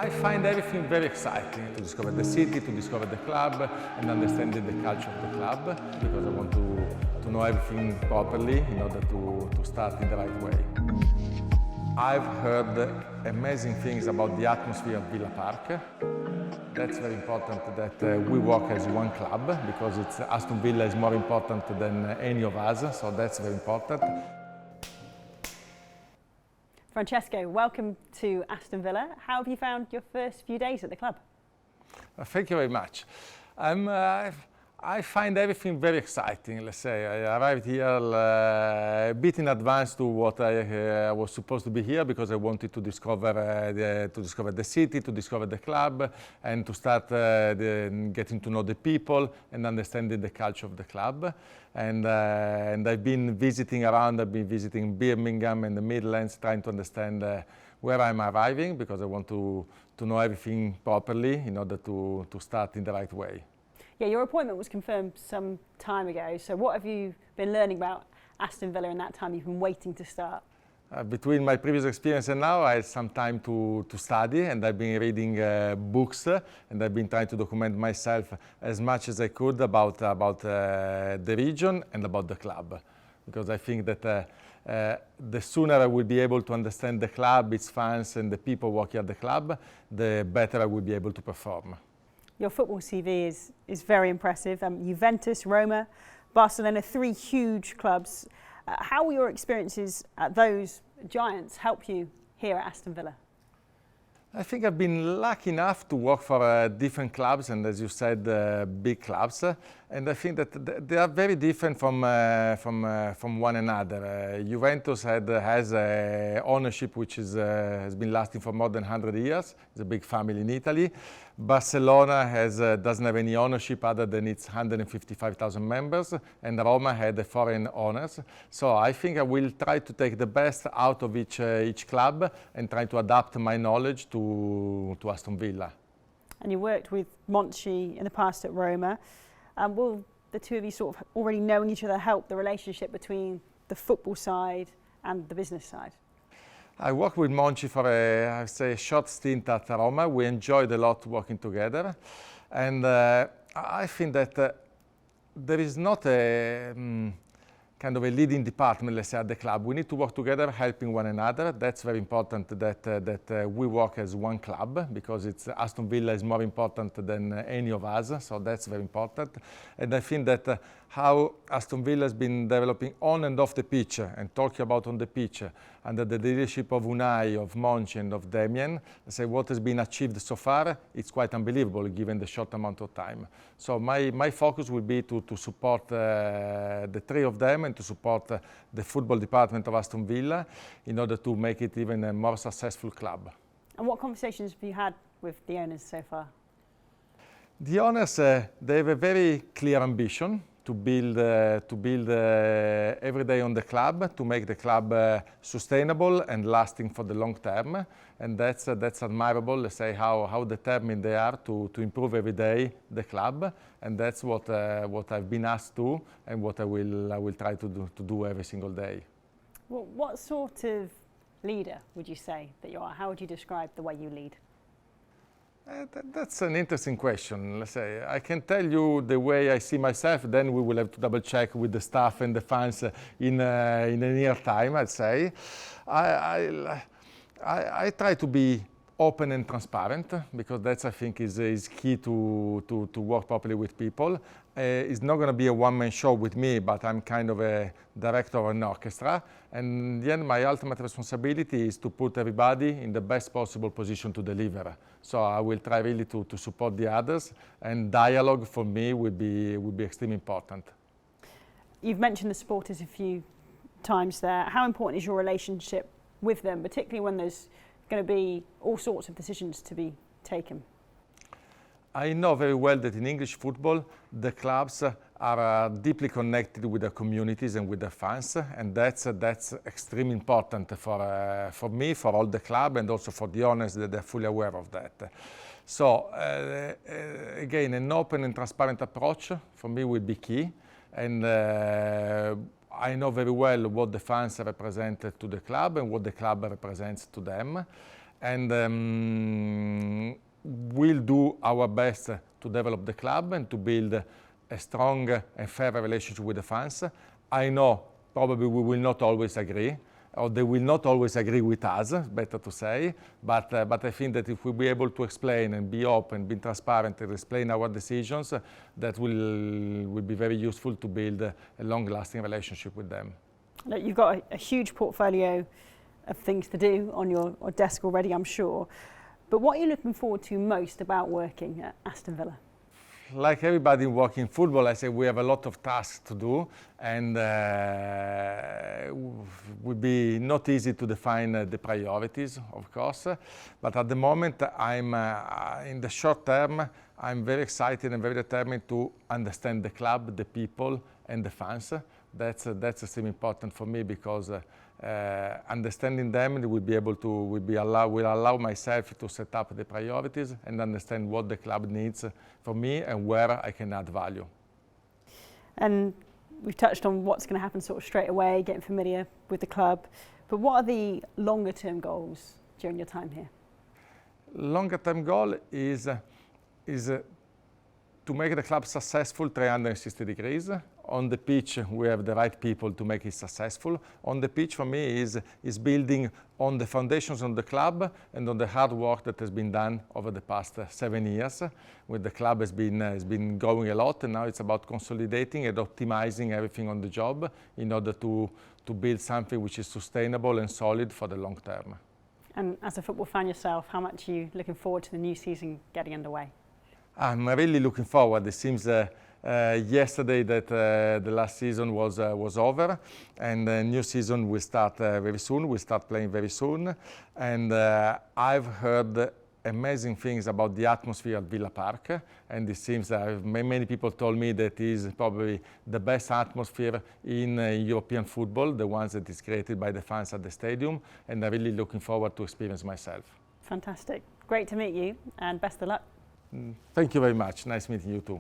I find everything very exciting, to discover the city, to discover the club and understanding the culture of the club, because I want to know everything properly in order to start in the right way. I've heard amazing things about the atmosphere of Villa Park. That's very important that we work as one club, because Aston Villa is more important than any of us, so that's very important. Francesco, welcome to Aston Villa. How have you found your first few days at the club? Thank you very much. I find everything very exciting, let's say. I arrived here a bit in advance to what I was supposed to be here, because I wanted to discover the city, to discover the club, and to start getting to know the people and understanding the culture of the club. And I've been visiting around. I've been visiting Birmingham and the Midlands, trying to understand where I'm arriving, because I want to know everything properly in order to start in the right way. Yeah, your appointment was confirmed some time ago, so what have you been learning about Aston Villa in that time you've been waiting to start? Between my previous experience and now, I had some time to study, and I've been reading books, and I've been trying to document myself as much as I could about the region and about the club, because I think that the sooner I will be able to understand the club, its fans and the people working at the club, the better I will be able to perform. Your football CV is very impressive. Juventus, Roma, Barcelona, 3 huge clubs. How will your experiences at those giants help you here at Aston Villa? I think I've been lucky enough to work for different clubs, and as you said, big clubs. And I think that they are very different from one another. Juventus has ownership which has been lasting for more than 100 years. It's a big family in Italy. Barcelona doesn't have any ownership other than its 155,000 members, and Roma had the foreign owners. So I think I will try to take the best out of each club and try to adapt my knowledge to Aston Villa. And you worked with Monty in the past at Roma. Will the two of you sort of already knowing each other help the relationship between the football side and the business side? I worked with Monty for a short stint at Roma. We enjoyed a lot working together, and I think that there is not a kind of a leading department, let's say, at the club. We need to work together, helping one another. That's very important that we work as one club, because Aston Villa is more important than any of us, so that's very important. And I think that how Aston Villa has been developing on and off the pitch, and talking about on the pitch, under the leadership of Unai, of Monchi and of Damien, say what has been achieved so far, it's quite unbelievable given the short amount of time. So my focus will be to support the 3 of them, and to support the football department of Aston Villa in order to make it even a more successful club. And what conversations have you had with the owners so far? The owners, they have a very clear ambition to build every day on the club, to make the club sustainable and lasting for the long term. And that's admirable, let's say, how determined they are to improve every day the club. And that's what I've been asked to, and what I will try to do every single day. Well, what sort of leader would you say that you are? How would you describe the way you lead? That's an interesting question. Let's say I can tell you the way I see myself. Then we will have to double check with the staff and the fans in a near time. I'd say I try to be open and transparent, because that's, I think, is key to work properly with people. It's not going to be a one-man show with me, but I'm kind of a director of an orchestra. And in the end, my ultimate responsibility is to put everybody in the best possible position to deliver. So I will try really to support the others, and dialogue for me will be extremely important. You've mentioned the supporters a few times there. How important is your relationship with them, particularly when there's going to be all sorts of decisions to be taken? I know very well that in English football, the clubs are deeply connected with their communities and with their fans, and that's extremely important for me, for all the club, and also for the owners, that they're fully aware of that. So again, an open and transparent approach for me will be key, and I know very well what the fans represent to the club and what the club represents to them. and we'll do our best to develop the club and to build a strong and fair relationship with the fans. I know probably we will not always agree, or they will not always agree with us, better to say, but I think that if we'll be able to explain and be open, be transparent and explain our decisions, that will be very useful to build a long-lasting relationship with them. Look, you've got a huge portfolio of things to do on your desk already, I'm sure, but what are you looking forward to most about working at Aston Villa? Like everybody working football, I say we have a lot of tasks to do, and it will be not easy to define the priorities, of course. But at the moment, I'm in the short term, I'm very excited and very determined to understand the club, the people, and the fans. That's extremely important for me, because understanding them will allow myself to set up the priorities and understand what the club needs from me and where I can add value. And we've touched on what's going to happen sort of straight away, getting familiar with the club, but what are the longer term goals during your time here? Longer term goal is to make the club successful 360 degrees. On the pitch, we have the right people to make it successful. On the pitch, for me, is building on the foundations of the club and on the hard work that has been done over the past 7 years. With the club has been growing a lot, and now it's about consolidating and optimizing everything on the job in order to build something which is sustainable and solid for the long term. And as a football fan yourself, how much are you looking forward to the new season getting underway? I'm really looking forward. It seems yesterday that the last season was over, and the new season will start very soon. We'll start playing very soon, and I've heard amazing things about the atmosphere at Villa Park, and it seems many people told me that it is probably the best atmosphere in European football, the ones that is created by the fans at the stadium, and I'm really looking forward to experience myself. Fantastic. Great to meet you, and best of luck. Thank you very much. Nice meeting you too.